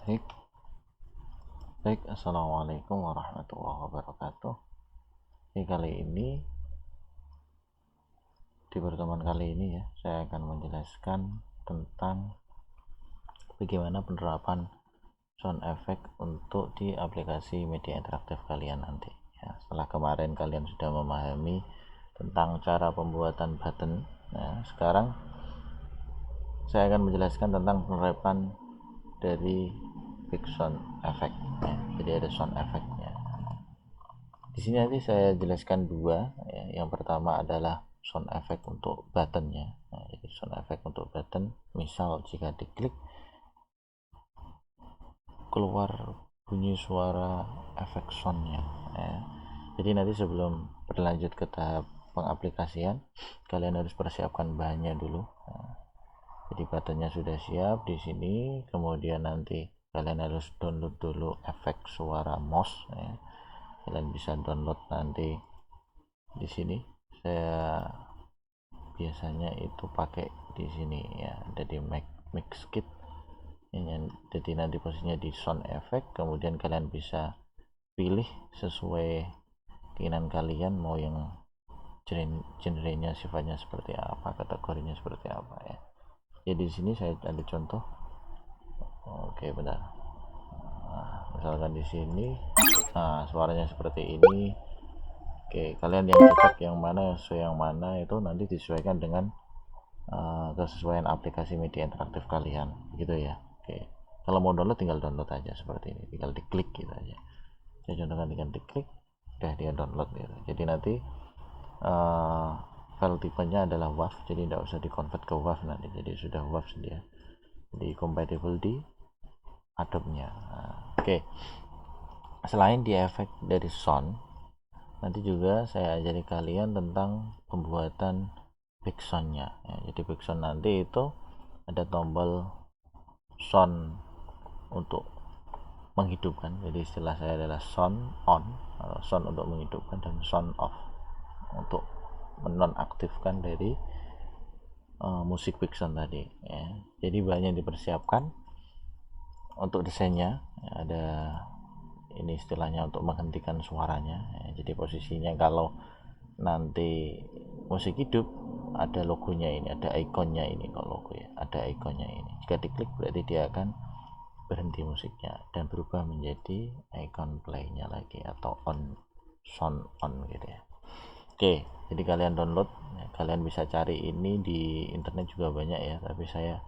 Baik, baik. Assalamualaikum warahmatullahi wabarakatuh. Kali ini, di pertemuan kali ini ya, saya akan menjelaskan tentang bagaimana penerapan sound effect untuk di aplikasi media interaktif kalian nanti. Ya, setelah kemarin kalian sudah memahami tentang cara pembuatan button, nah sekarang saya akan menjelaskan tentang penerapan dari big sound effect. Ya, jadi ada sound effectnya. Di sini nanti saya jelaskan dua. Ya. Yang pertama adalah sound effect untuk buttonnya. Nah, jadi sound effect untuk button, misal jika diklik keluar bunyi suara efek soundnya. Ya. Jadi nanti sebelum berlanjut ke tahap pengaplikasian, kalian harus persiapkan bahannya dulu. Nah, jadi buttonnya sudah siap di sini. Kemudian nanti kalian harus download dulu efek suara mouse. Ya. Kalian bisa download nanti di sini. Saya biasanya itu pakai di sini ya, ada di mix kit ini. Jadi nanti posisinya di sound effect, kemudian kalian bisa pilih sesuai keinginan kalian mau yang genrenya sifatnya seperti apa, kategorinya seperti apa ya. Jadi di sini saya ada contoh. Oke, benar. Nah, misalkan di sini, nah suaranya seperti ini. Oke, kalian yang cocok yang mana, sesuai yang mana itu nanti disesuaikan dengan kesesuaian aplikasi media interaktif kalian gitu ya. Oke, kalau mau download tinggal download aja seperti ini, tinggal diklik gitu aja. Saya contohkan dengan diklik udah dia download gitu. Jadi nanti uh, file tipenya adalah WAV, jadi tidak usah di convert ke WAV nanti, jadi sudah WAV dia, jadi compatible di Adobe-nya. Oke, selain di efek dari sound, nanti juga saya ajari kalian tentang pembuatan backsound-nya ya. Jadi backsound nanti itu ada tombol sound untuk menghidupkan, jadi istilah saya adalah sound on atau sound untuk menghidupkan, dan sound off untuk menonaktifkan dari musik backsound tadi ya. Jadi banyak dipersiapkan untuk desainnya ya, ada ini istilahnya untuk menghentikan suaranya ya. Jadi posisinya kalau nanti musik hidup ada logonya ini, ada ikonnya ini. Kalau logo ya, ada ikonnya ini. Jika diklik berarti dia akan berhenti musiknya dan berubah menjadi icon play-nya lagi atau on, sound on gitu ya. Oke, jadi kalian download ya, kalian bisa cari ini di internet juga banyak ya, tapi saya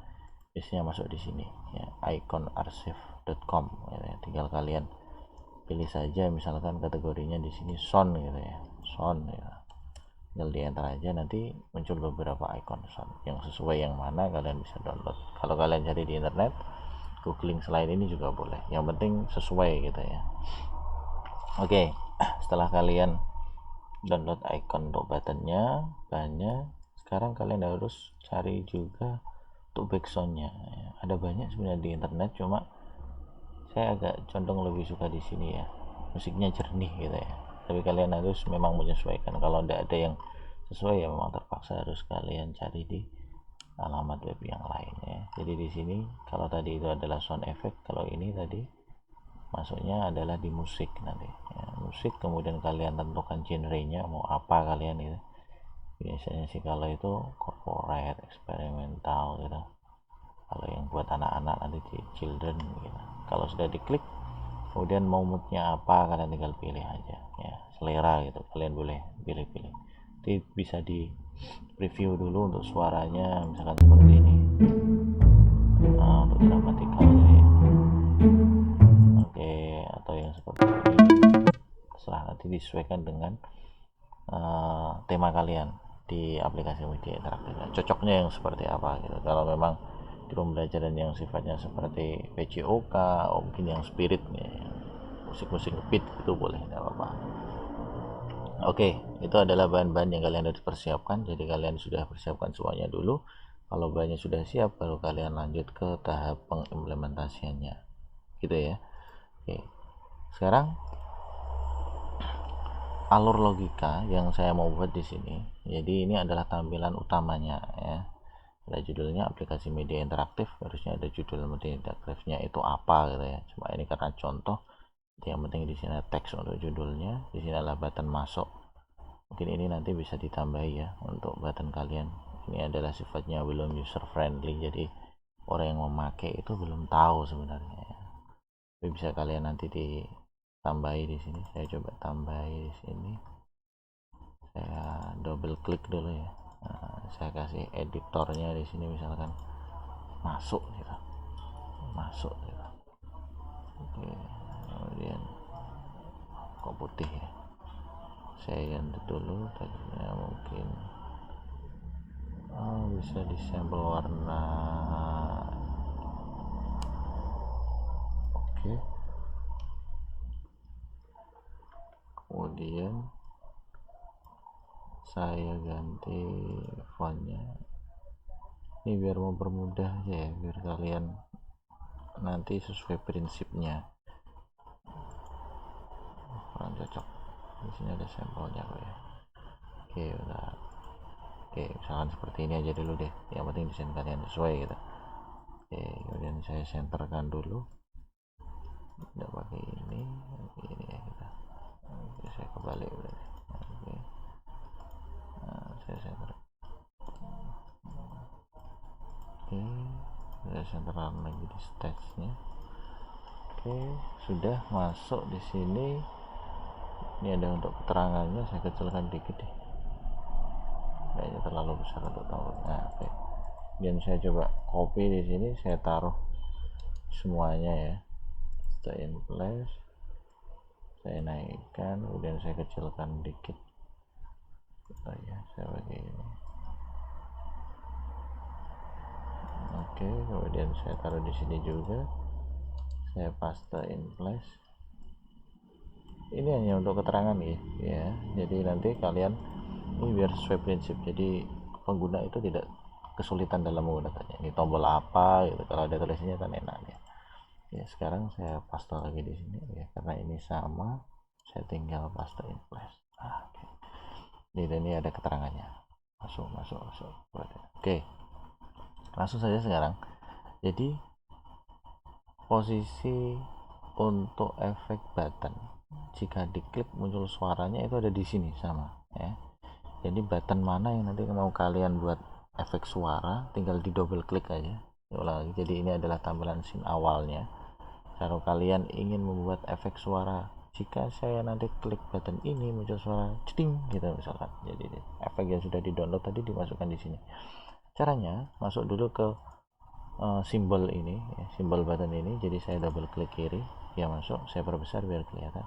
biasanya masuk di sini ya, iconarchive.com ya. Tinggal kalian pilih saja misalkan kategorinya di sini sound gitu ya, sound ya. Tinggal di enter aja, nanti muncul beberapa icon sound yang sesuai yang mana kalian bisa download. Kalau kalian cari di internet, googling selain ini juga boleh, yang penting sesuai gitu ya. Oke, setelah kalian download icon untuk buttonnya banyak, sekarang kalian harus cari juga untuk backsoundnya ya. Ada banyak sebenarnya di internet, cuma saya agak condong lebih suka di sini ya, musiknya jernih gitu ya. Tapi kalian harus memang menyesuaikan, kalau tidak ada yang sesuai ya memang terpaksa harus kalian cari di alamat web yang lain ya. Jadi di sini kalau tadi itu adalah sound effect, kalau ini tadi masuknya adalah di musik nanti ya, musik. Kemudian kalian tentukan genrenya mau apa kalian itu. Biasanya sih kalau itu corporate, eksperimental gitu. Kalau yang buat anak-anak nanti di children gitu. Kalau sudah diklik, kemudian mau moodnya apa kalian tinggal pilih aja ya, selera gitu kalian boleh pilih-pilih. Jadi bisa di preview dulu untuk suaranya misalkan seperti ini. Nah, untuk dramatikal gitu ya. Oke, atau yang seperti ini, setelah nanti disesuaikan dengan tema kalian di aplikasi media interaktif, cocoknya yang seperti apa gitu. Kalau memang di pembelajaran yang sifatnya seperti PCOK, mungkin yang spirit nih, musik-musik beat itu boleh, tidak apa-apa. Oke, itu adalah bahan-bahan yang kalian harus persiapkan. Jadi kalian sudah persiapkan semuanya dulu. Kalau bahannya sudah siap, baru kalian lanjut ke tahap pengimplementasiannya gitu ya. Oke, sekarang alur logika yang saya mau buat di sini. Jadi ini adalah tampilan utamanya ya. ada judulnya aplikasi media interaktif, harusnya ada judul media interaktifnya itu apa gitu ya. Cuma ini karena contoh, yang penting di sini teks untuk judulnya, di sini adalah button masuk. Mungkin ini nanti bisa ditambahi ya untuk button kalian. Ini adalah sifatnya belum user friendly, jadi orang yang memakai itu belum tahu sebenarnya. Tapi bisa kalian nanti ditambahi di sini. Saya coba tambahi di sini. Saya double klik dulu ya. Nah, saya kasih editornya di sini misalkan masuk gitu. Masuk gitu. Oke. Kemudian kok putih ya. Saya ganti dulu tadinya mungkin bisa disampel warna. Oke. Kemudian saya ganti fontnya ini biar mempermudah aja ya, biar kalian nanti sesuai prinsipnya. Kurang cocok, di sini ada sampelnya kok ya. Oke, udah. Oke, misalkan seperti ini aja dulu deh, yang penting desain kalian sesuai gitu. Oke, kemudian saya centerkan dulu, tidak pakai ini ya kita. Oke, saya kebalik berarti. Oke, nah, saya center. Oke, saya centerkan lagi di stage-nya. Oke, sudah masuk di sini. Ini ada untuk keterangannya, saya kecilkan dikit deh, kayaknya terlalu besar untuk tahu. Nah, oke. Dan saya coba copy di sini, saya taruh semuanya ya. Stay in place, saya naikkan, kemudian saya kecilkan dikit. Oh ya, saya pakai ini. Oke, kemudian saya taruh di sini juga, saya paste in place. Ini hanya untuk keterangan ya. Jadi nanti kalian ini biar sesuai prinsip, jadi pengguna itu tidak kesulitan dalam menggunakannya. Ini tombol apa gitu, kalau ada tulisannya kan enak ya. Ya sekarang saya paste lagi di sini ya, karena ini sama, saya tinggal paste in place. Oke. Ini ada keterangannya, masuk. Oke, langsung saja sekarang. Jadi posisi untuk efek button, jika diklik muncul suaranya itu ada di sini sama ya. Jadi button mana yang nanti mau kalian buat efek suara, tinggal di double klik aja. Jadi ini adalah tampilan scene awalnya. Kalau kalian ingin membuat efek suara, jika saya nanti klik button ini muncul suara ceting gitu misalkan. Jadi efek yang sudah di download tadi dimasukkan di sini. Caranya masuk dulu ke simbol ini ya, simbol button ini. Jadi saya double klik kiri, ya masuk, saya perbesar biar kelihatan.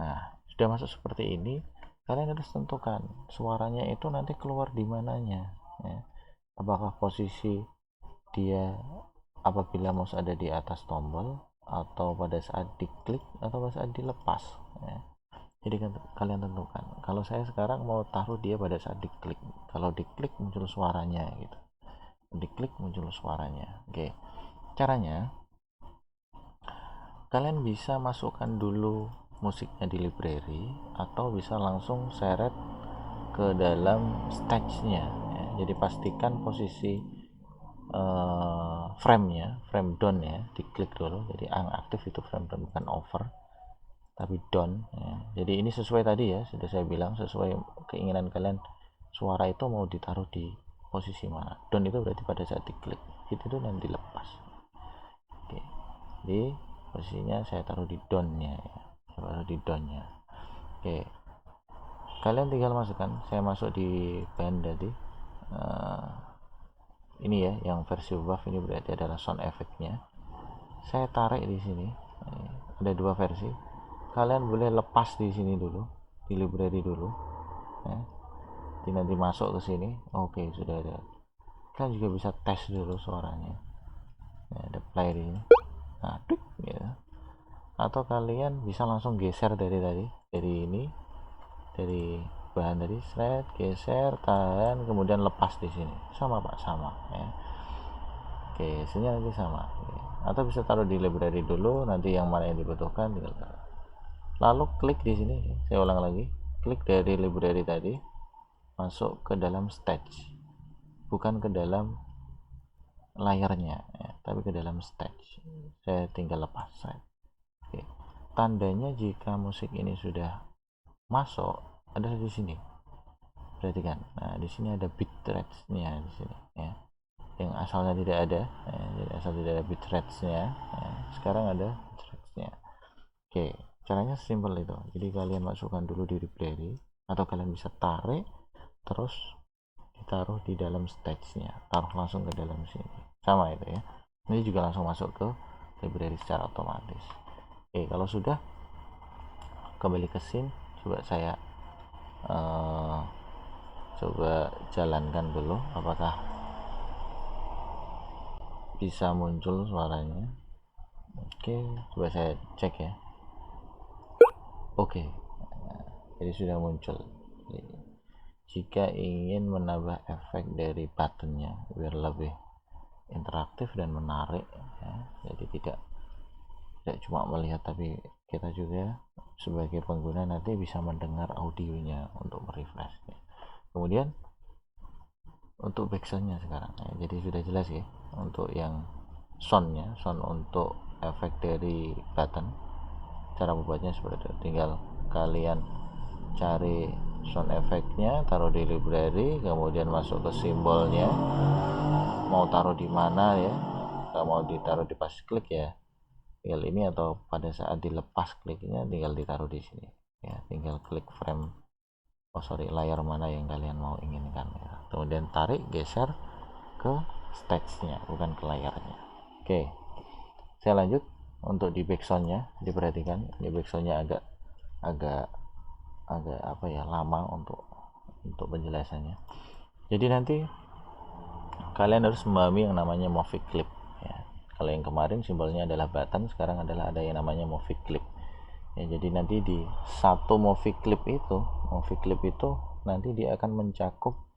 Nah, sudah masuk seperti ini, kalian harus tentukan suaranya itu nanti keluar di mananya ya. Apakah posisi dia apabila mouse ada di atas tombol, atau pada saat diklik, atau pada saat dilepas ya. Jadi kalian tentukan. Kalau saya sekarang mau taruh dia pada saat diklik, kalau diklik muncul suaranya gitu, diklik muncul suaranya. Oke, caranya kalian bisa masukkan dulu musiknya di library, atau bisa langsung seret ke dalam stage-nya ya. Jadi pastikan posisi frame down ya, diklik dulu. Jadi yang aktif itu frame down, bukan over tapi down ya. Jadi ini sesuai tadi ya, sudah saya bilang sesuai keinginan kalian, suara itu mau ditaruh di posisi mana. Down itu berarti pada saat diklik, itu tuh nanti dilepas. Oke, di posisinya saya taruh di downnya ya. Saya taruh di downnya. Oke, kalian tinggal masukkan. Saya masuk di band tadi. Ini ya, yang versi buff ini berarti adalah sound effect-nya. Saya tarik di sini. Ada dua versi. Kalian boleh lepas di sini dulu, di library dulu. Ya. Jadi nanti masuk ke sini. Oke, sudah ada. Kalian juga bisa tes dulu suaranya. Ya, ada play di sini. Nah, duk, ya. Atau kalian bisa langsung geser dari ini, dari bahan tadi, slide, geser, tahan, kemudian lepas di sini. Sama Pak, sama ya. Oke, hasilnya nanti sama. Oke. Atau bisa taruh di library dulu, nanti yang mana yang dibutuhkan tinggal taruh. Lalu klik di sini, saya ulang lagi, klik dari library tadi, masuk ke dalam stage. bukan ke dalam layarnya ya, tapi ke dalam stage. Saya tinggal lepas saya. Oke. Tandanya jika musik ini sudah masuk ada di sini, perhatikan. Nah, di sini ada bitrate-nya di sini ya, yang asalnya tidak ada ya, jadi asal tidak ada bitrate-nya ya, sekarang ada bitrate-nya. Oke, caranya simpel itu. Jadi kalian masukkan dulu di library, atau kalian bisa tarik terus ditaruh di dalam stage-nya, taruh langsung ke dalam sini, sama itu ya. Ini juga langsung masuk ke library secara otomatis. Oke, kalau sudah, kembali ke scene. Coba saya coba jalankan dulu apakah bisa muncul suaranya. Oke, coba saya cek ya. Oke, jadi sudah muncul. Jika ingin menambah efek dari buttonnya biar lebih interaktif dan menarik ya, jadi tidak cuma melihat, tapi kita juga sebagai pengguna nanti bisa mendengar audionya untuk merefresh ya. Kemudian untuk backsoundnya sekarang ya, jadi sudah jelas ya untuk yang soundnya, sound untuk efek dari button. Cara membuatnya seperti itu, tinggal kalian cari sound efeknya, taruh di library, kemudian masuk ke simbolnya, mau taruh di mana ya. Kalau mau ditaruh di pas klik ya tinggal ini, atau pada saat dilepas kliknya tinggal ditaruh di sini ya, tinggal klik frame layar mana yang kalian mau inginkan ya. Kemudian tarik, geser ke stage-nya, bukan ke layarnya. Oke, saya lanjut. Untuk di backsoundnya diperhatikan, ini backsoundnya agak apa ya, lama untuk penjelasannya. Jadi nanti kalian harus memahami yang namanya movie clip ya. Kalau yang kemarin simbolnya adalah button, sekarang adalah ada yang namanya movie clip ya. Jadi nanti di satu movie clip itu nanti dia akan mencakup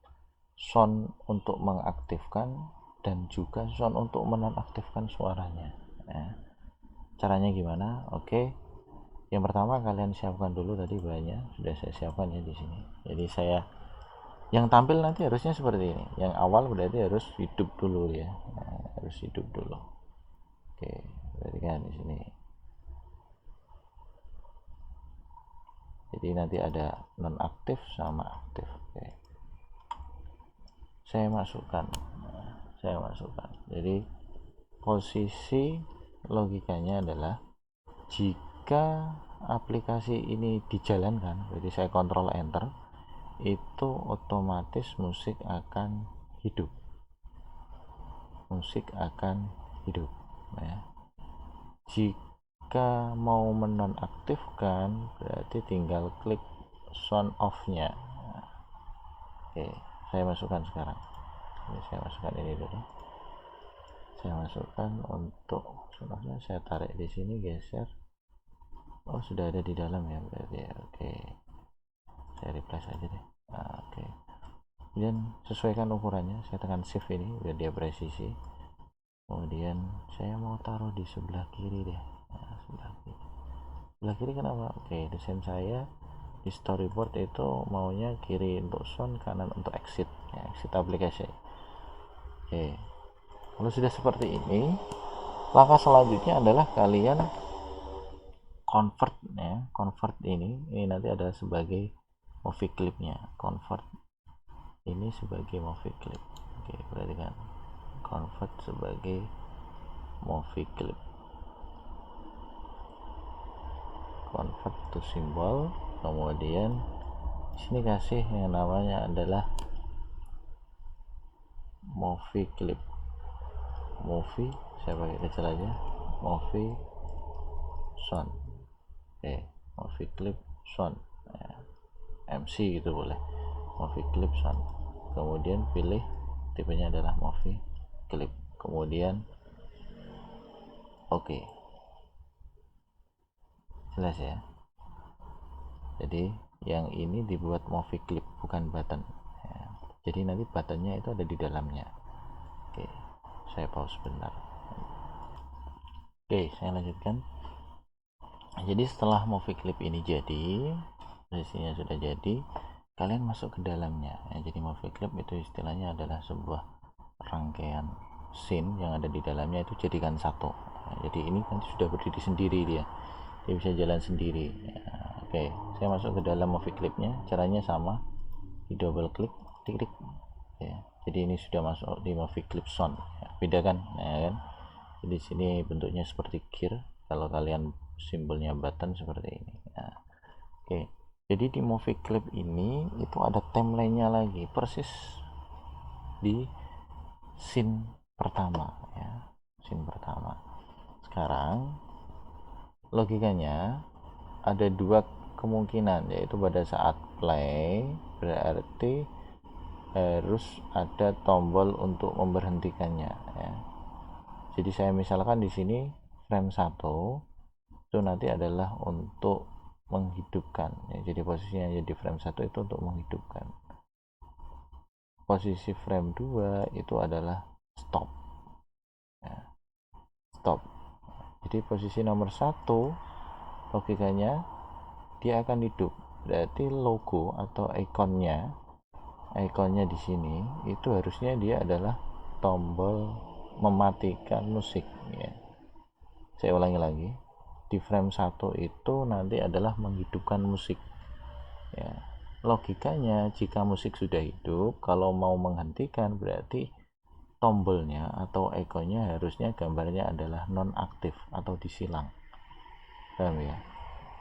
sound untuk mengaktifkan dan juga sound untuk menonaktifkan suaranya ya. Caranya gimana? Oke, yang pertama kalian siapkan dulu, tadi bahannya sudah saya siapkan ya di sini. Jadi saya yang tampil nanti harusnya seperti ini. Yang awal berarti harus hidup dulu ya, nah, harus hidup dulu. Oke, berarti kan di sini. Jadi nanti ada nonaktif sama aktif. Oke, saya masukkan. Jadi posisi logikanya adalah jika aplikasi ini dijalankan, jadi saya kontrol enter, itu otomatis musik akan hidup ya. Jika mau menonaktifkan berarti tinggal klik sound off nya. Oke, saya masukkan sekarang. Saya masukkan ini dulu. Saya masukkan untuk sound off nya, saya tarik di sini, geser. Oh, sudah ada di dalam ya berarti ya. Oke, saya replace aja deh. Oke, kemudian sesuaikan ukurannya, saya tekan shift ini biar dia presisi. Kemudian saya mau taruh di sebelah kiri deh. Nah, sebelah kiri kenapa? Oke, desain saya di storyboard itu maunya kiri untuk sound, kanan untuk exit ya, exit aplikasi. Oke, kalau sudah seperti ini, langkah selanjutnya adalah kalian convert ya, convert ini nanti ada sebagai movie clipnya, convert ini sebagai movie clip. Oke, berarti kan convert sebagai movie clip, convert to symbol. Kemudian sini kasih yang namanya adalah movie clip, movie, saya pakai kecil aja, movie sound. Oke, movie clip sound ya, MC gitu boleh, movie clip sound. Kemudian pilih tipenya adalah movie clip, kemudian oke. Jelas ya. Jadi yang ini dibuat movie clip, bukan button ya. Jadi nanti buttonnya itu ada di dalamnya. Oke, saya pause sebentar. Oke, saya lanjutkan. Jadi setelah movie clip ini jadi, posisinya sudah jadi, kalian masuk ke dalamnya ya. Jadi movie clip itu istilahnya adalah sebuah rangkaian scene yang ada di dalamnya itu jadikan satu. Jadi ini nanti sudah berdiri sendiri, dia bisa jalan sendiri ya. Oke, saya masuk ke dalam movie clipnya. Caranya sama, di double klik, klik ya. Jadi ini sudah masuk di movie clip sound ya. Beda kan ya kan. Jadi sini bentuknya seperti gear, kalau kalian simbolnya button seperti ini ya. Oke, jadi di movie clip ini itu ada timelinenya lagi persis di scene pertama ya, scene pertama. Sekarang logikanya ada dua kemungkinan, yaitu pada saat play berarti harus ada tombol untuk memberhentikannya ya. Jadi saya misalkan di sini frame 1 itu nanti adalah untuk menghidupkan ya. Jadi posisinya di frame 1 itu untuk menghidupkan. Posisi frame 2 itu adalah stop ya. Stop. Jadi posisi nomor 1 logikanya dia akan hidup, berarti logo atau ikonnya di sini itu harusnya dia adalah tombol mematikan musik ya. Saya ulangi lagi, di frame 1 itu nanti adalah menghidupkan musik ya. Logikanya jika musik sudah hidup, kalau mau menghentikan berarti tombolnya atau ikonnya harusnya gambarnya adalah nonaktif atau disilang, paham ya.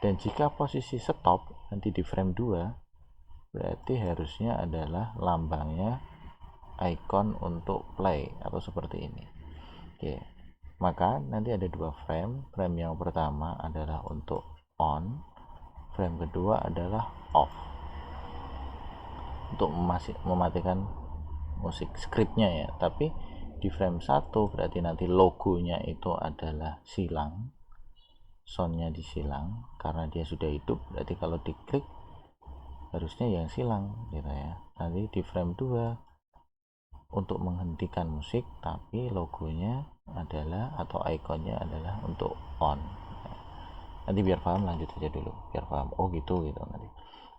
Dan jika posisi stop nanti di frame 2 berarti harusnya adalah lambangnya icon untuk play atau seperti ini. Oke, maka nanti ada dua frame. Frame yang pertama adalah untuk on, frame kedua adalah off, untuk mematikan musik scriptnya ya. Tapi di frame 1 berarti nanti logonya itu adalah silang, soundnya disilang karena dia sudah hidup, berarti kalau diklik harusnya yang silang gitu ya. Nanti di frame 2 untuk menghentikan musik, tapi logonya adalah atau ikonnya adalah untuk on. Nanti biar paham lanjut aja dulu, biar paham. Oh gitu nanti.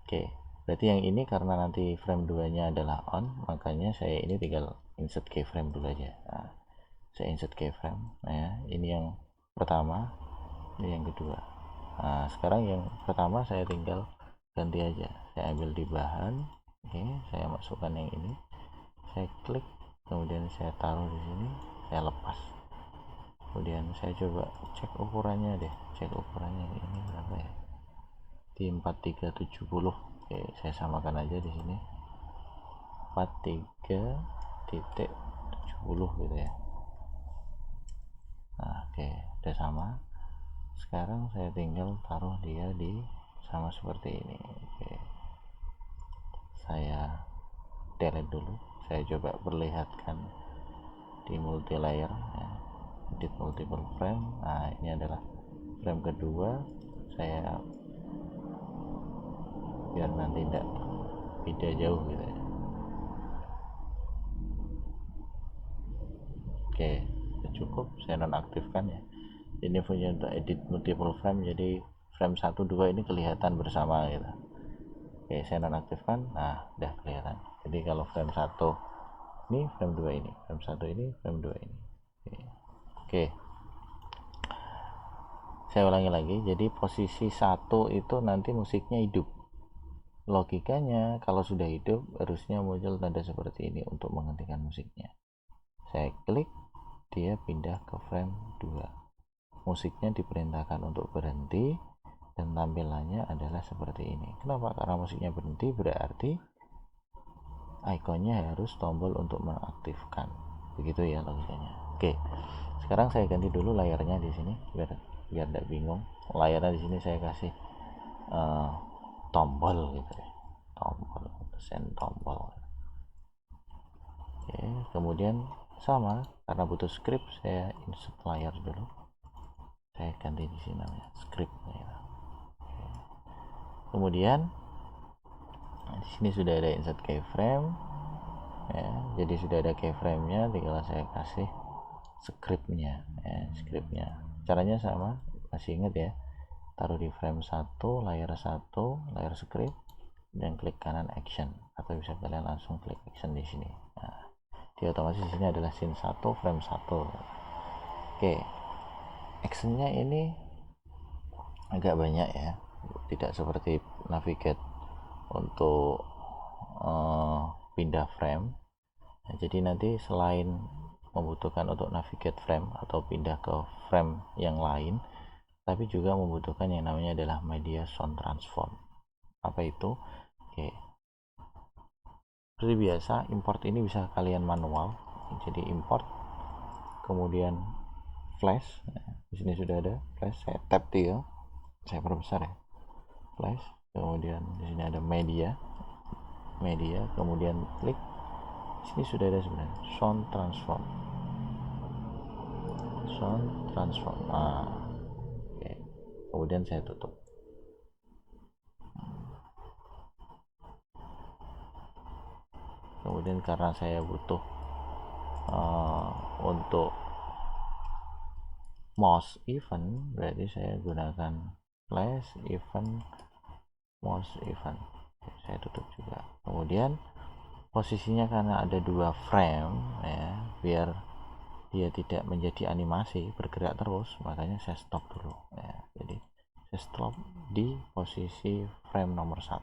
Oke, berarti yang ini karena nanti frame 2 nya adalah on, makanya saya ini tinggal insert keyframe dulu aja. Nah, saya insert keyframe. Nah ya, ini yang pertama, ini yang kedua. Nah sekarang yang pertama saya tinggal ganti aja, saya ambil di bahan. Oke, saya masukkan yang ini, saya klik, kemudian saya taruh di sini, saya lepas, kemudian saya coba cek ukurannya deh, cek ukurannya ini berapa ya, di 4370. Oke, saya samakan aja di sini 43.70 gitu ya. Nah oke, udah sama. Sekarang saya tinggal taruh dia di sama seperti ini. Oke, saya delete dulu, saya coba perlihatkan di multi layer ya, edit multiple frame. Nah ini adalah frame kedua, saya biar nanti tidak beda jauh gitu ya. Oke, cukup, saya nonaktifkan ya. Ini fungsi untuk edit multiple frame, jadi frame 1 2 ini kelihatan bersama gitu. Oke, saya nonaktifkan. Nah udah kelihatan. Jadi kalau frame 1 ini, frame 2 ini, frame 1 ini, frame 2 ini. Oke, saya ulangi lagi. Jadi posisi 1 itu nanti musiknya hidup. Logikanya kalau sudah hidup harusnya muncul tanda seperti ini untuk menghentikan musiknya. Saya klik, dia pindah ke frame 2. Musiknya diperintahkan untuk berhenti dan tampilannya adalah seperti ini. Kenapa? Karena musiknya berhenti, berarti ikonnya harus tombol untuk mengaktifkan. Begitu ya logikanya. Oke, sekarang saya ganti dulu layarnya di sini biar tidak bingung. Layarnya di sini saya kasih tombol gitu ya, tombol, send tombol. Oke, kemudian sama, karena butuh script saya insert layar dulu, saya ganti di sini namanya script ya. Kemudian di sini sudah ada insert keyframe ya, jadi sudah ada keyframe nya, tinggal saya kasih scriptnya ya. Scriptnya caranya sama, masih ingat ya, taruh di frame 1 layar 1 layar script, dan klik kanan action, atau bisa kalian langsung klik action di sini. Nah, di otomatis di sini adalah scene 1 frame 1. Oke, actionnya ini agak banyak ya, tidak seperti navigate untuk pindah frame. Nah, jadi nanti selain membutuhkan untuk navigate frame atau pindah ke frame yang lain, tapi juga membutuhkan yang namanya adalah media sound transform. Apa itu? Oke, seperti biasa, import ini bisa kalian manual. Jadi import, kemudian flash. Nah, di sini sudah ada flash. Saya tap 3, saya perbesar ya. Flash, kemudian di sini ada media, kemudian klik. Di sini sudah ada sebenarnya sound transform. Nah, oke. Kemudian saya tutup. Kemudian karena saya butuh untuk mouse event, berarti saya gunakan flash event, mouse event. Saya tutup juga. Kemudian posisinya karena ada 2 frame ya, biar dia tidak menjadi animasi bergerak terus, makanya saya stop dulu ya. Jadi saya stop di posisi frame nomor 1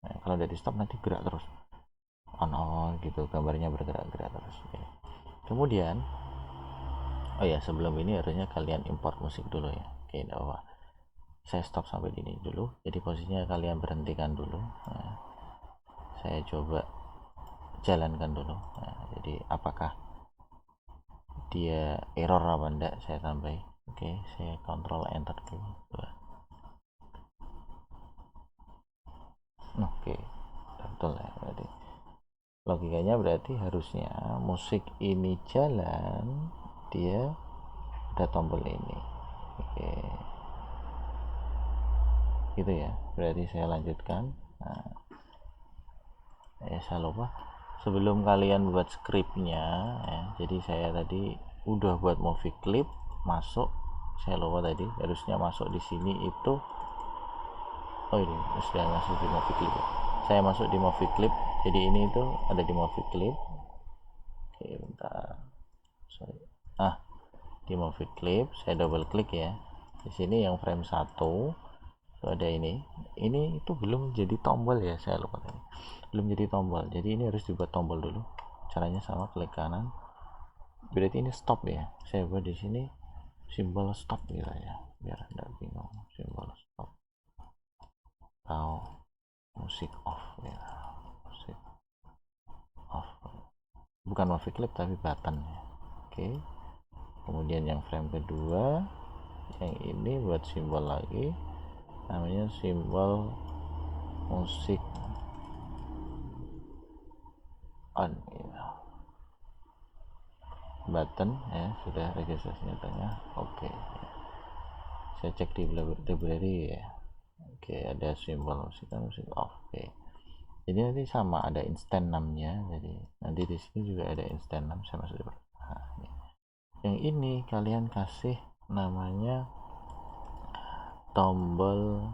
ya. Kalau udah di stop nanti gerak terus, on gitu, gambarnya bergerak-gerak terus ya. Kemudian oh ya, sebelum ini harusnya kalian import musik dulu ya. Oke, apa, saya stop sampai ini dulu, jadi posisinya kalian berhentikan dulu. Nah, saya coba jalankan dulu. Nah, jadi apakah dia error apa enggak, saya tambahin. Oke, saya kontrol enter dulu. Oke, betul ya. Berarti logikanya berarti harusnya musik ini jalan, dia ada tombol ini. Oke, gitu ya. Berarti saya lanjutkan. Nah, saya lupa sebelum kalian buat skripnya ya, jadi saya tadi udah buat movie clip masuk. Saya lupa tadi harusnya masuk di sini itu. Oh, ini sudah masuk di movie clip ya. Saya masuk di movie clip, jadi ini itu ada di movie clip. Oke, bentar, sorry. Di movie clip saya double klik ya. Di sini yang frame 1 itu ada ini itu belum jadi tombol ya, saya lupa tadi. Belum jadi tombol, jadi ini harus dibuat tombol dulu. Caranya sama, klik kanan. Berarti ini stop ya. Saya buat di sini simbol stop gitu ya, biar enggak bingung. Simbol stop atau musik off ya. Musik off. Bukan movie clip tapi button ya. Oke. Kemudian yang frame kedua, yang ini buat simbol lagi, namanya simbol musik on gitu. Button ya, sudah registrasinya tanya. Oke, saya cek di library ya. Oke, ada simbol musik off. Oke, jadi nanti sama ada instant 6 nya, jadi nanti di sini juga ada instant 6. Saya masuk di yang ini, kalian kasih namanya tombol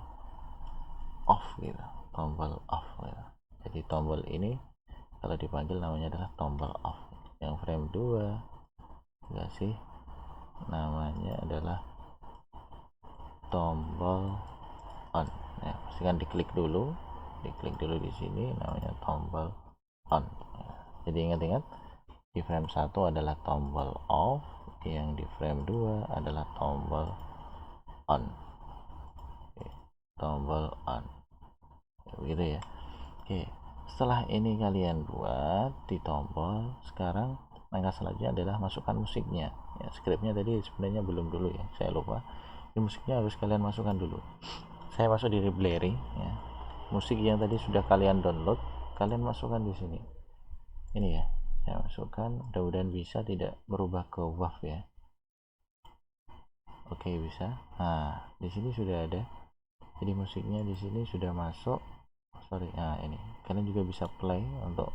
off gitu, tombol off gitu. Jadi tombol ini kalau dipanggil namanya adalah tombol off. Yang frame 2 kasih namanya adalah tombol on ya. Pastikan diklik dulu di sini, namanya tombol on ya. Jadi ingat-ingat, di frame 1 adalah tombol off, yang di frame 2 adalah tombol on. Oke, tombol on ya, begitu ya. Oke, setelah ini kalian buat di tombol, sekarang langkah selanjutnya adalah masukkan musiknya ya. Skripnya tadi sebenarnya belum dulu ya, saya lupa. Ini musiknya harus kalian masukkan dulu. Saya masuk di library ya. Musik yang tadi sudah kalian download, kalian masukkan di sini. Ini ya, saya masukkan. Mudah-mudahan bisa tidak berubah ke WAV ya. Oke, bisa. Nah, di sini sudah ada. Jadi musiknya di sini sudah masuk. Sorry, nah ini kalian juga bisa play untuk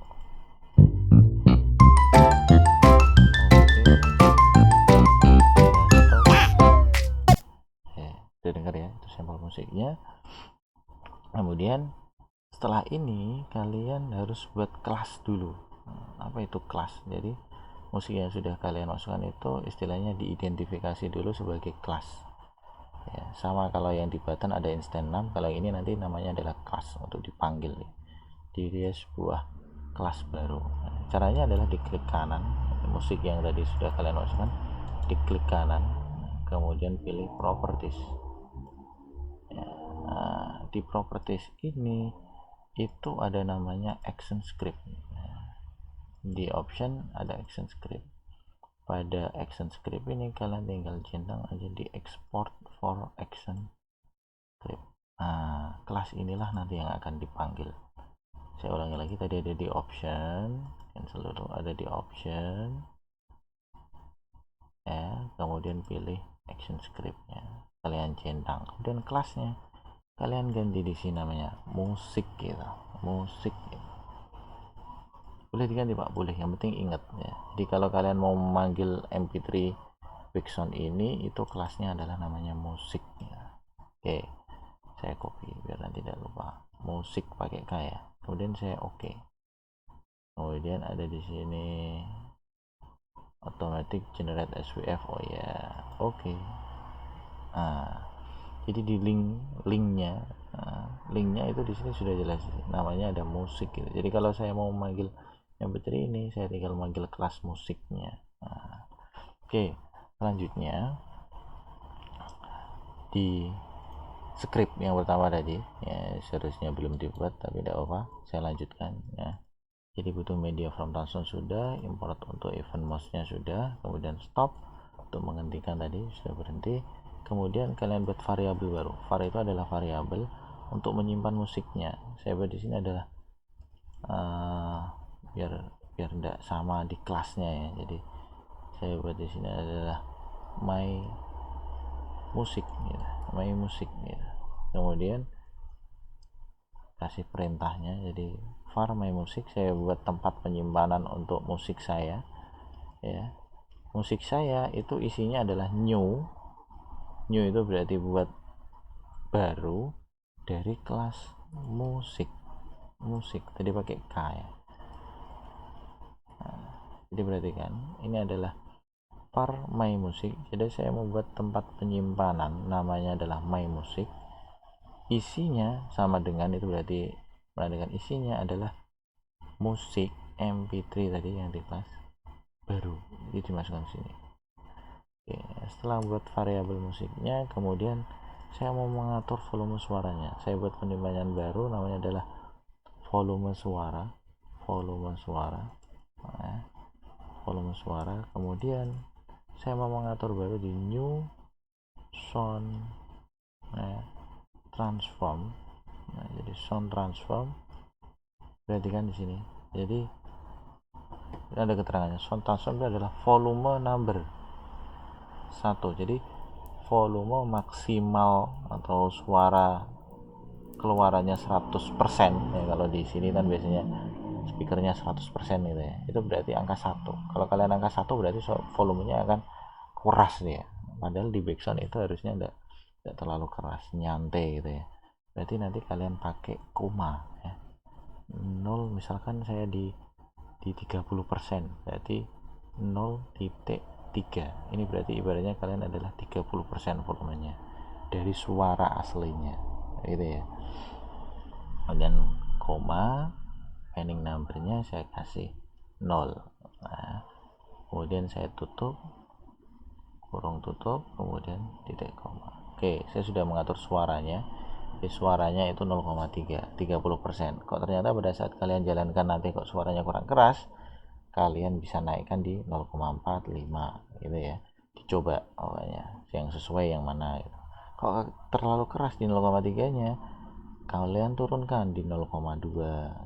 udah dengar ya, itu sampel musiknya. Kemudian setelah ini kalian harus buat kelas dulu. Apa itu kelas? Jadi musik yang sudah kalian masukkan itu istilahnya diidentifikasi dulu sebagai kelas ya. Sama kalau yang di button ada instant name, kalau ini nanti namanya adalah kelas untuk dipanggil ya. Jadi dia sebuah kelas baru. Caranya adalah diklik kanan musik yang tadi sudah kalian masukkan, diklik kanan kemudian pilih properties ya. Nah, di properties ini itu ada namanya action script. Di option ada action script. Pada action script ini kalian tinggal centang aja di export for action script. Nah, kelas inilah nanti yang akan dipanggil. Saya ulangi lagi, tadi ada di option, yang seluruh ada di option ya, kemudian pilih action scriptnya, kalian centang, kemudian kelasnya kalian ganti di sini namanya musik gitu, musik gitu. Boleh diganti Pak, boleh, yang penting ingat ya. Jadi kalau kalian mau memanggil MP3 background ini itu kelasnya adalah namanya musik ya. Oke, saya copy biar nanti tidak lupa, musik pakai K ya. Kemudian saya oke. Kemudian ada di sini automatic generate SWF, oh ya, oke. Nah, jadi di linknya itu di sini sudah jelas namanya ada musik gitu. Jadi kalau saya mau memanggil MP3 ini saya tinggal manggil kelas musiknya. Nah, oke, selanjutnya di script yang pertama tadi ya, seharusnya belum dibuat tapi tidak apa, saya lanjutkan ya. Jadi butuh media from transfer sudah, import untuk event mouse-nya sudah, kemudian stop untuk menghentikan tadi sudah berhenti. Kemudian kalian buat variabel baru. Var itu adalah variabel untuk menyimpan musiknya. Saya buat di sini adalah biar tidak sama di kelasnya ya. Jadi saya buat di sini adalah my music gitu. My music gitu. Kemudian kasih perintahnya, jadi var my music, saya buat tempat penyimpanan untuk musik saya ya. Musik saya itu isinya adalah new itu berarti buat baru dari kelas musik tadi pakai K ya. Nah, jadi berarti kan ini adalah var my music, jadi saya membuat tempat penyimpanan namanya adalah my music, isinya sama dengan itu, berarti dengan isinya adalah musik MP3 tadi yang di kelas baru, jadi dimasukkan sini. Oke, setelah buat variabel musiknya, kemudian saya mau mengatur volume suaranya. Saya buat penimbangan baru namanya adalah volume suara. Nah, volume suara. Kemudian saya mau mengatur baru di new sound transform. Nah, jadi sound transform. Perhatikan di sini. Jadi ada keterangannya. Sound transform itu adalah volume number 1. Jadi volume maksimal atau suara keluarannya 100% ya. Kalau di sini kan biasanya speakernya 100% gitu ya, itu berarti angka 1. Kalau kalian angka 1 berarti volumenya akan keras dia, padahal di backsound itu harusnya tidak terlalu keras, nyantai gitu ya. Berarti nanti kalian pakai koma ya. 0 misalkan saya di 30%, berarti 0,3. Ini berarti ibaratnya kalian adalah 30% volumenya dari suara aslinya gitu ya. Dan koma, panning numbernya saya kasih 0. Nah, kemudian saya tutup, kurung tutup, kemudian titik koma. Oke, saya sudah mengatur suaranya. Jadi suaranya itu 0,3, 30%. Kok ternyata pada saat kalian jalankan nanti kok suaranya kurang keras, kalian bisa naikkan di 0,45 gitu ya. Dicoba pokoknya yang sesuai yang mana gitu. Kalau terlalu keras di 0,3 nya, kalian turunkan di 0,2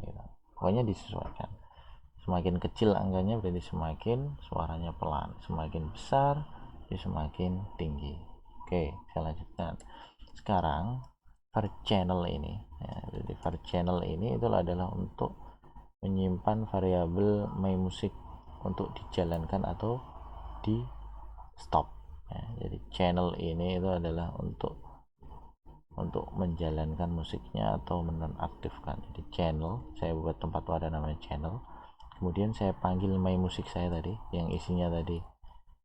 gitu. Pokoknya disesuaikan. Semakin kecil angkanya berarti semakin suaranya pelan, semakin besar jadi semakin tinggi. Oke, saya lanjutkan. Sekarang var channel ini ya, jadi var channel ini itu adalah untuk menyimpan variabel my music untuk dijalankan atau di stop ya. Jadi channel ini itu adalah untuk untuk menjalankan musiknya atau menonaktifkan. Jadi channel, saya buat tempat wadah namanya channel, kemudian saya panggil my musik saya tadi yang isinya tadi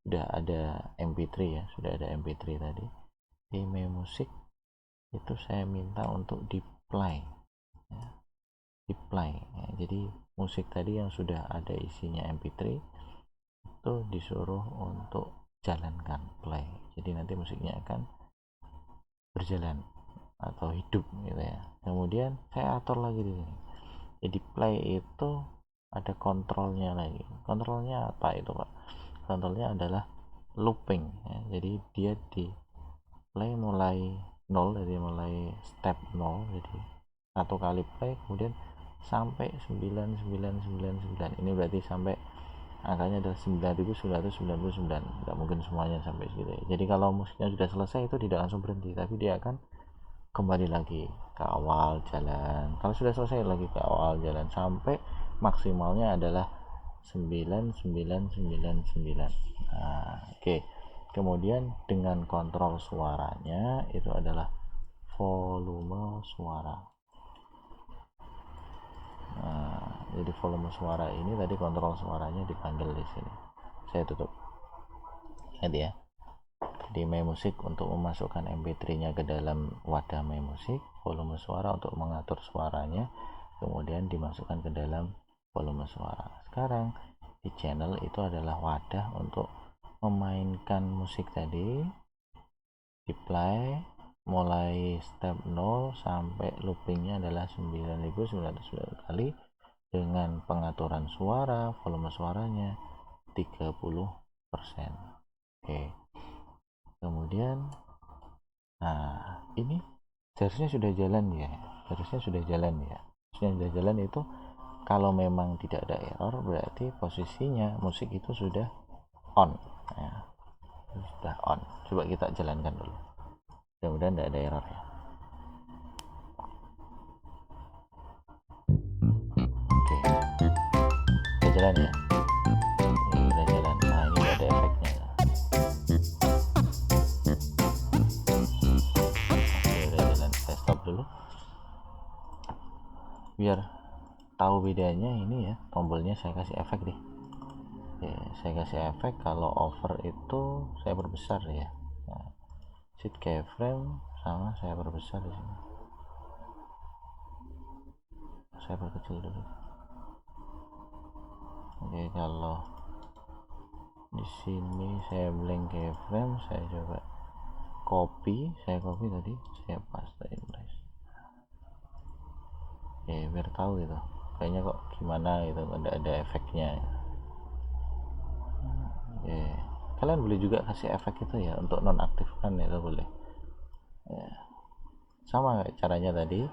sudah ada MP3 ya, sudah ada MP3 tadi di my musik, itu saya minta untuk di play ya, di play ya. Jadi musik tadi yang sudah ada isinya MP3 itu disuruh untuk jalankan play, jadi nanti musiknya akan berjalan atau hidup gitu ya. Kemudian saya atur lagi di sini. Jadi play itu ada kontrolnya lagi. Kontrolnya apa itu, Pak? Kontrolnya adalah looping ya. Jadi dia di play mulai 0, jadi mulai step 0, jadi satu kali play kemudian sampai 9999. Ini berarti sampai angkanya adalah 9999. Tidak mungkin semuanya sampai segitu ya. Jadi kalau musiknya sudah selesai itu tidak langsung berhenti, tapi dia akan kembali lagi ke awal jalan. Kalau sudah selesai lagi ke awal jalan sampai maksimalnya adalah 9999. Nah, oke. Kemudian dengan kontrol suaranya itu adalah volume suara. Nah, jadi volume suara ini tadi kontrol suaranya dipanggil di sini. Saya tutup. Lihat ya. Di My Music untuk memasukkan MP3-nya ke dalam wadah My Music, volume suara untuk mengatur suaranya, kemudian dimasukkan ke dalam volume suara. Sekarang di channel itu adalah wadah untuk memainkan musik tadi, di play mulai step 0 sampai loopingnya adalah 9999 kali dengan pengaturan suara, volume suaranya 30%. Oke. Kemudian nah ini seharusnya sudah jalan ya, harusnya sudah jalan itu kalau memang tidak ada error berarti posisinya musik itu sudah on ya, sudah on. Coba kita jalankan dulu, mudah-mudahan tidak ada error ya. Oke, sudah jalan ya, ini sudah jalan. Nah ini ada efeknya. Dulu biar tahu bedanya ini ya, tombolnya saya kasih efek deh. Oke, saya kasih efek kalau over itu saya perbesar ya. Nah, shift keyframe sama saya perbesar di sini, saya perkecil dulu. Oke, kalau di sini saya blank keyframe, saya coba copy tadi, saya paste in place. Oke, biar tahu gitu kayaknya kok gimana gitu, ada efeknya. Oke, kalian boleh juga kasih efek itu ya untuk nonaktifkan, itu boleh ya. Sama kayak caranya tadi,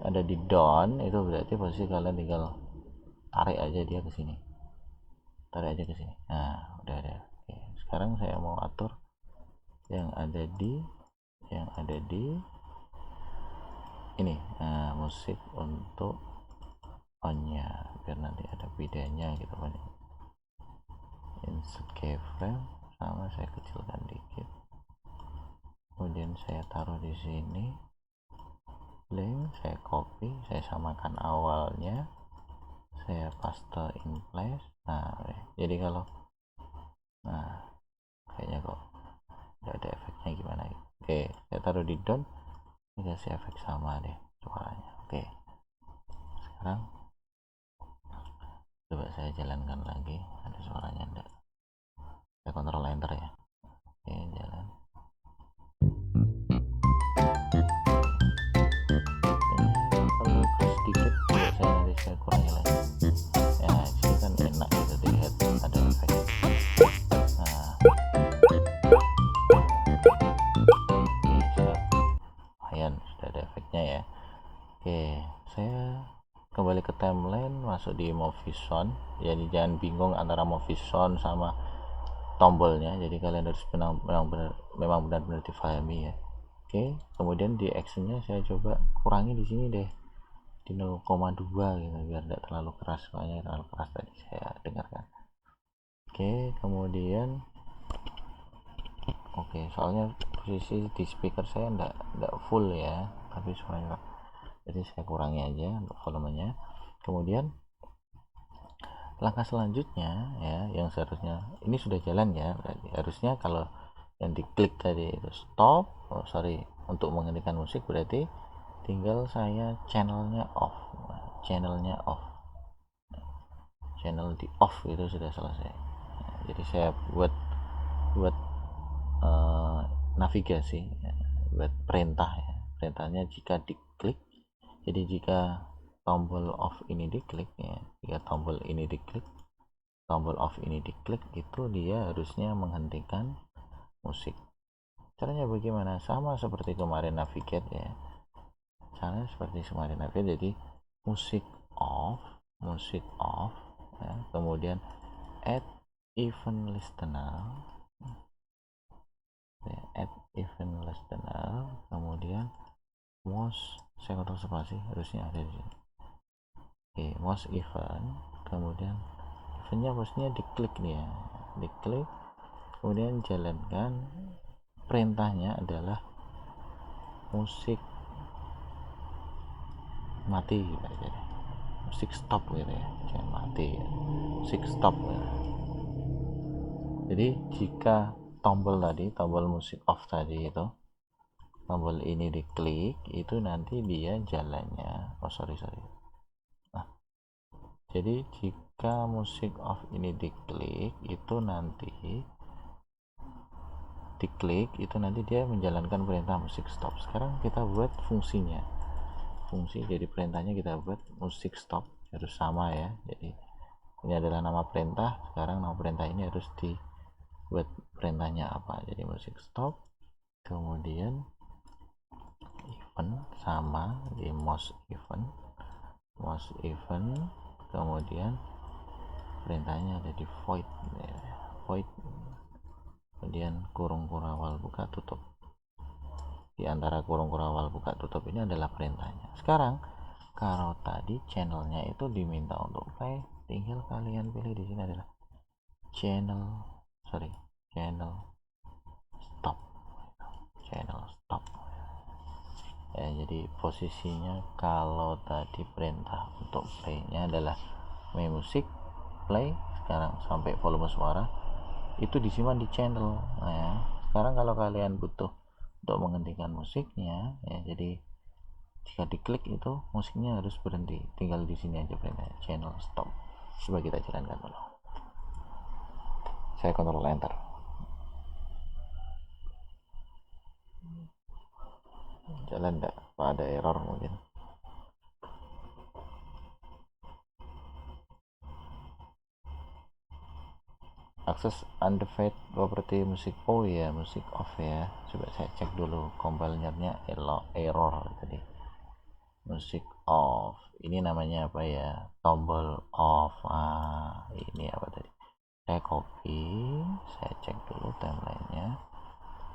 ada di down itu berarti posisi kalian tinggal tarik aja dia ke sini, nah udah ada. Oke, sekarang saya mau atur yang ada di ini, nah, musik untuk on-nya biar nanti ada bedanya gitu kan. Insert keyframe sama saya kecilkan dikit, kemudian saya taruh di sini, link saya copy, saya samakan awalnya, saya paste in place. Nah jadi kalau kayaknya kok nggak ada efeknya gimana gitu. Oke, saya taruh di down, ini kasih efek sama deh suaranya. Oke, sekarang coba saya jalankan lagi, ada suaranya enggak, saya kontrol enter ya. Oke, jalan. Kalau sedikit buat saya, nanti saya kurangi lagi ya. Sini kan enak gitu dilihat ada efek. Nah lumayan sudah ada efeknya ya. Oke, saya kembali ke timeline, masuk di movie sound. Jadi jangan bingung antara movie sound sama tombolnya, jadi kalian harus memang benar-benar difahami ya. Oke, kemudian di actionnya saya coba kurangi di sini deh, di 0,2 gitu biar tidak terlalu keras, soalnya terlalu keras tadi saya dengarkan. Oke, kemudian soalnya posisi di speaker saya enggak full ya, tapi suaranya, jadi saya kurangi aja untuk volumenya. Kemudian langkah selanjutnya ya, yang seharusnya ini sudah jalan ya, berarti harusnya kalau yang diklik tadi itu stop, untuk menghentikan musik, berarti tinggal saya channelnya off, channel di off itu sudah selesai. Jadi saya buat navigasi ya, buat perintah ya, perintahnya jika diklik, jadi jika tombol off ini diklik ya, jika tombol off ini diklik, itu dia harusnya menghentikan musik. Caranya bagaimana? Sama seperti kemarin navigate ya, jadi musik off ya, kemudian add event listener ya, kemudian mouse, saya kontrol spasi, harusnya ada di sini. Oke, mouse event, kemudian eventnya bosnya diklik nih ya, diklik, kemudian jalankan perintahnya adalah musik mati gitu aja, musik stop gitu ya, jangan mati ya, musik stop ya. Jadi jika tombol musik off tadi itu, tombol ini diklik, itu nanti dia jalannya nah, jadi jika musik off ini diklik, itu nanti dia menjalankan perintah musik stop. Sekarang kita buat fungsi, jadi perintahnya kita buat musik stop, harus sama ya. Jadi ini adalah nama perintah, sekarang nama perintah ini harus dibuat perintahnya apa. Jadi musik stop, kemudian event sama di mouse event, kemudian perintahnya ada di void, kemudian kurung kurawal buka tutup. Di antara kurung kurawal buka tutup ini adalah perintahnya. Sekarang kalau tadi channelnya itu diminta untuk play, tinggal kalian pilih di sini adalah channel stop ya. Jadi posisinya kalau tadi perintah untuk play nya adalah main musik play, sekarang sampai volume suara itu disimpan di channel. Nah ya, sekarang kalau kalian butuh untuk menghentikan musiknya ya, jadi jika diklik itu musiknya harus berhenti, tinggal di sini aja perintah channel stop. Coba kita jalankan dulu, saya kontrol enter. Jalan enggak? Apa ada error mungkin? Akses undefined property musik, oh ya, musik off ya. Coba saya cek dulu compilernya, error tadi musik off. Ini namanya apa ya, tombol off. Ini apa tadi, saya copy, saya cek dulu timelinenya.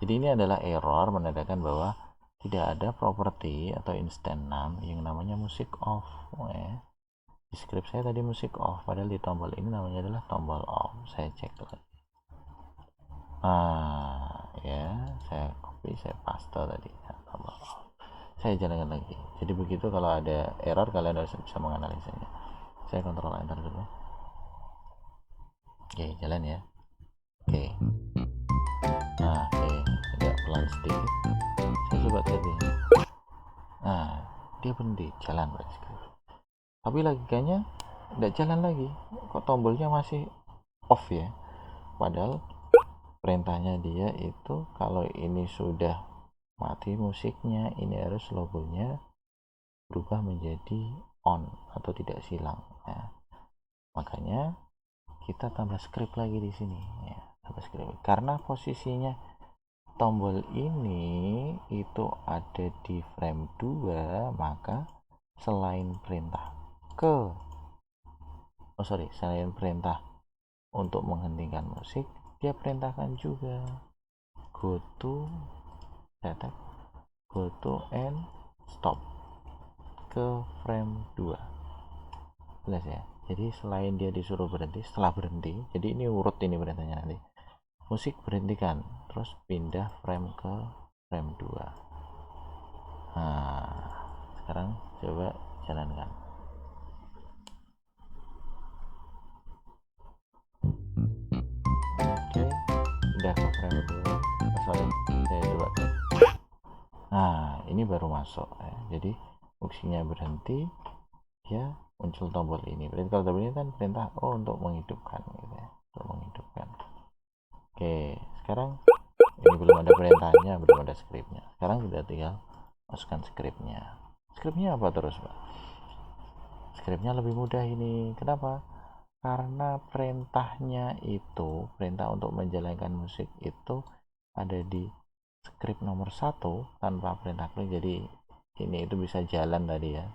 Jadi ini adalah error menandakan bahwa tidak ada properti atau instant name yang namanya musik off ya. Di script saya tadi musik off, padahal di tombol ini namanya adalah tombol off. Saya cek lagi, ya, saya copy, saya paste tadi ya, tombol off. Saya jalankan lagi. Jadi begitu, kalau ada error kalian harus bisa menganalisanya. Saya kontrol enter dulu. Oke, jalan ya. Oke, agak pelan sedikit. Saya coba tadi, dia berhenti jalan berarti. Tapi logikanya tidak jalan lagi, kok tombolnya masih off ya, padahal perintahnya dia itu kalau ini sudah mati musiknya, ini harus logonya berubah menjadi on atau tidak silang ya. Makanya kita tambah script lagi di sini ya, tambah script karena posisinya tombol ini itu ada di frame 2, maka selain perintah selain perintah untuk menghentikan musik, dia perintahkan juga go to and stop ke frame 2. Jelas ya. Jadi selain dia disuruh berhenti, setelah berhenti, jadi ini urut ini perintahnya nanti. musik berhentikan, terus pindah frame ke frame 2. Nah, sekarang coba jalankan. Oke, pindah ke frame 2. Sorry, saya coba. Nah, ini baru masuk ya. Jadi musiknya berhenti, dia muncul tombol ini. Berarti kalau tombol ini kan perintah untuk menghidupkan gitu ya, untuk menghidupkan. Oke, sekarang ini belum ada perintahnya, belum ada skripnya. Sekarang kita tinggal masukkan skripnya. Skripnya apa terus, Pak? Skripnya lebih mudah ini. Kenapa? Karena perintahnya itu, perintah untuk menjalankan musik itu ada di skrip nomor 1 tanpa perintah klik. Jadi ini itu bisa jalan tadi ya,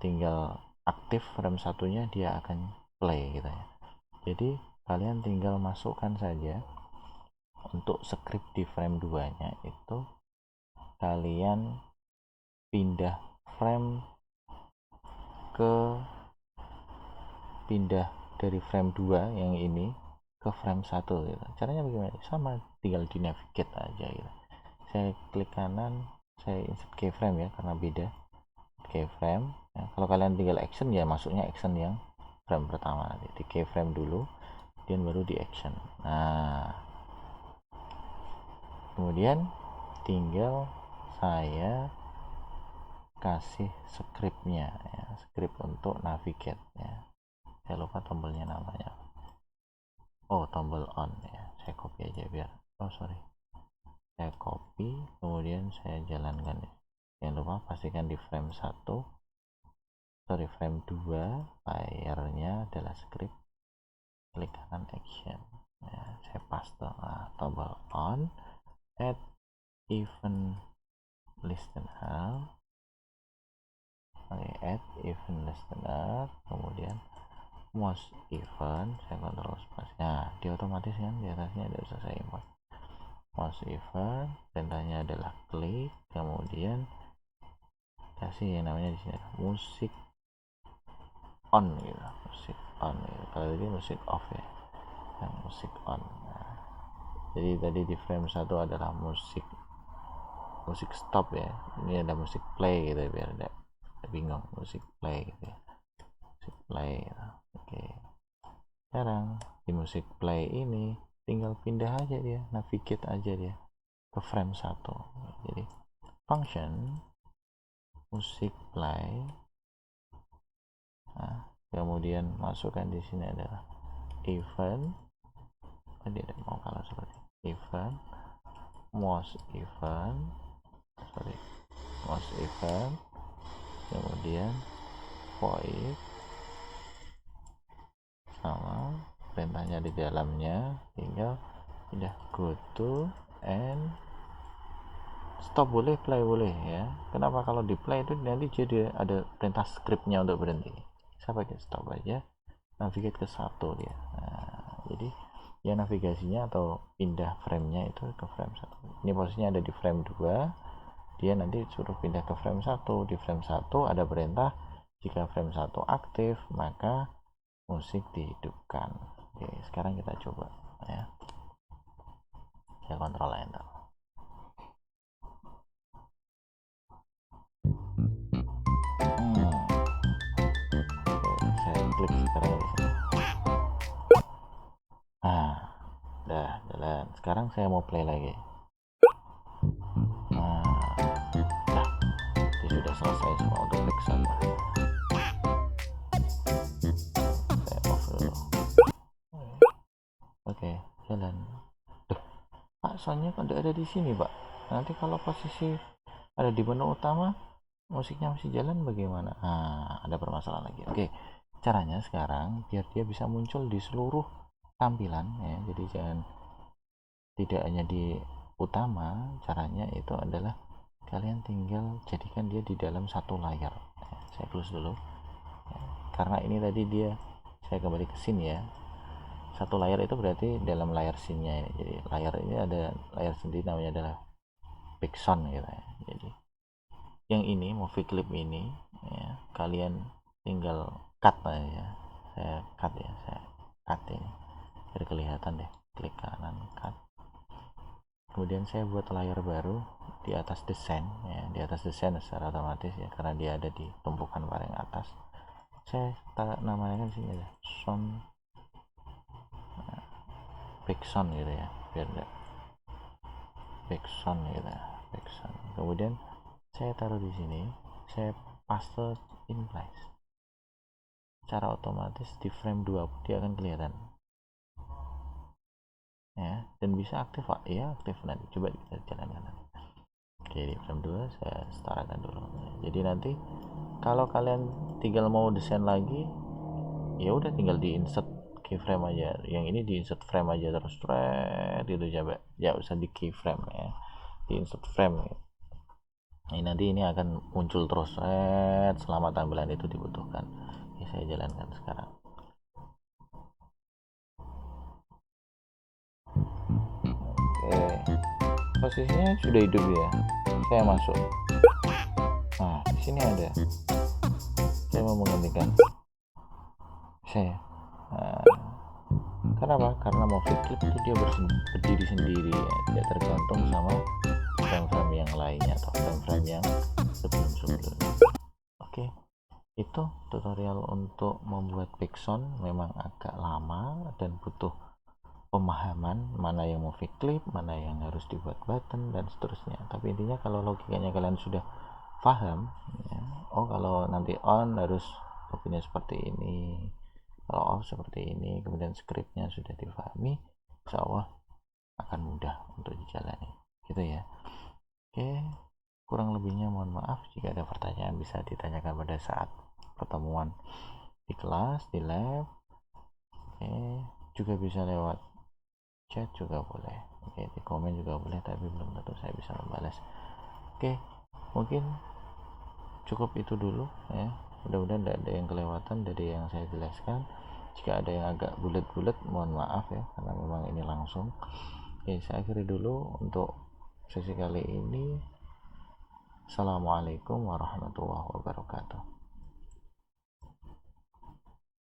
tinggal aktif frame satunya dia akan play gitu ya. Jadi kalian tinggal masukkan saja untuk skrip di frame 2 nya itu kalian pindah frame dari frame 2 yang ini ke frame 1 gitu. Caranya bagaimana? Sama, tinggal di navigate aja gitu. Saya klik kanan, saya insert keyframe ya karena beda keyframe ya. Kalau kalian tinggal action ya masuknya action yang frame pertama, nanti di keyframe dulu dan baru di action. Nah, kemudian tinggal saya kasih scriptnya ya, script untuk navigate ya. Saya lupa tombolnya namanya. Tombol on ya, saya copy aja biar saya copy, kemudian saya jalankan ya. Jangan lupa pastikan di frame 2 layarnya adalah script, klik kanan action ya, saya paste. Tombol on, add event listener. Add event listener, kemudian most event, saya kontrol space. Nah, di otomatis kan di atasnya ada usah saya import. Most event, perintahnya adalah klik, kemudian kasih yang namanya di sini musik on gitu, musik on gitu. Kalau ini musik off ya, musik on. Nah, jadi tadi di frame 1 adalah musik stop ya, ini ada musik play gitu biar tidak bingung, musik play gitu ya, musik play gitu. Oke, sekarang di musik play ini tinggal pindah aja dia, navigate aja dia ke frame 1. Jadi function musik play, nah, kemudian masukkan di sini adalah event, tidak mau kalah seperti event, most event, kemudian void sama perintahnya di dalamnya, tinggal pindah go to and stop boleh, play boleh ya. Kenapa? Kalau di play itu nanti jadi ada perintah scriptnya untuk berhenti. Saya pakai stop aja, navigate ke 1 dia. Nah, jadi ya navigasinya atau pindah framenya itu ke frame 1. Ini posisinya ada di frame 2, dia nanti suruh pindah ke frame 1. Di frame 1 ada perintah, jika frame 1 aktif maka musik dihidupkan. Oke, sekarang kita coba ya. Saya kontrol enter. Saya klik sekarang di sini. Udah jalan. Sekarang saya mau play lagi. Ini sudah selesai semua untuk backsound. Saya off dulu. Oke, jalan. Pak, soundnya kan ada di sini, Pak. Nanti kalau posisi ada di menu utama, musiknya masih jalan bagaimana? Ada permasalahan lagi. Oke, caranya sekarang biar dia bisa muncul di seluruh tampilan ya. Jadi tidak hanya di utama, caranya itu adalah kalian tinggal jadikan dia di dalam satu layar. Saya close dulu ya, karena ini tadi saya kembali ke scene ya. Satu layar itu berarti dalam layar scene-nya ini. Jadi layar ini ada layar sendiri, namanya adalah backsound gitu ya. Jadi yang ini movie clip ini ya, kalian tinggal cut aja. Saya cut ini. biar kelihatan deh, klik kanan cut. Kemudian saya buat layar baru di atas desain ya, di atas desain secara otomatis ya, karena dia ada di tumpukan paling atas. Saya namanya sini aja sound backsound gitu ya, biar enggak backsound gitu ya, backsound. Kemudian saya taruh di sini, saya paste in place. Secara otomatis di frame 2 dia akan kelihatan ya, dan bisa aktif Pak ya, aktif. Nanti coba kita jalankan. Oke, di frame 2 saya setarakan dulu. Jadi nanti kalau kalian tinggal mau desain lagi, ya udah tinggal di insert keyframe aja. Yang ini di insert frame aja terus thread itu, coba ya usah di keyframe ya, di insert frame ya. Ini nanti ini akan muncul terus selama tampilan itu dibutuhkan. Oke, saya jalankan sekarang. Oke, posisinya sudah hidup ya. Saya masuk. Nah, di sini ada. Saya mau menggantikan saya. Nah, kenapa? Karena movie clip itu dia berdiri sendiri ya, tidak tergantung sama frame-frame yang lainnya atau frame-frame yang sebelum-sebelumnya. Oke, itu tutorial untuk membuat backsound. Memang agak lama dan butuh pemahaman mana yang movie clip, mana yang harus dibuat button dan seterusnya. Tapi intinya kalau logikanya kalian sudah paham ya, oh kalau nanti on harus logonya seperti ini, kalau off seperti ini, kemudian scriptnya sudah difahami, insya Allah akan mudah untuk dijalani gitu ya. Oke, kurang lebihnya mohon maaf. Jika ada pertanyaan bisa ditanyakan pada saat pertemuan di kelas, di lab. Oke, juga bisa lewat chat juga boleh. Oke, di komen juga boleh, tapi belum tentu saya bisa membalas. Oke, mungkin cukup itu dulu ya. Mudah-mudahan tidak ada yang kelewatan dari yang saya jelaskan. Jika ada yang agak bulat-bulat mohon maaf ya, karena memang ini langsung. Oke, saya akhiri dulu untuk sesi kali ini. Assalamualaikum warahmatullahi wabarakatuh.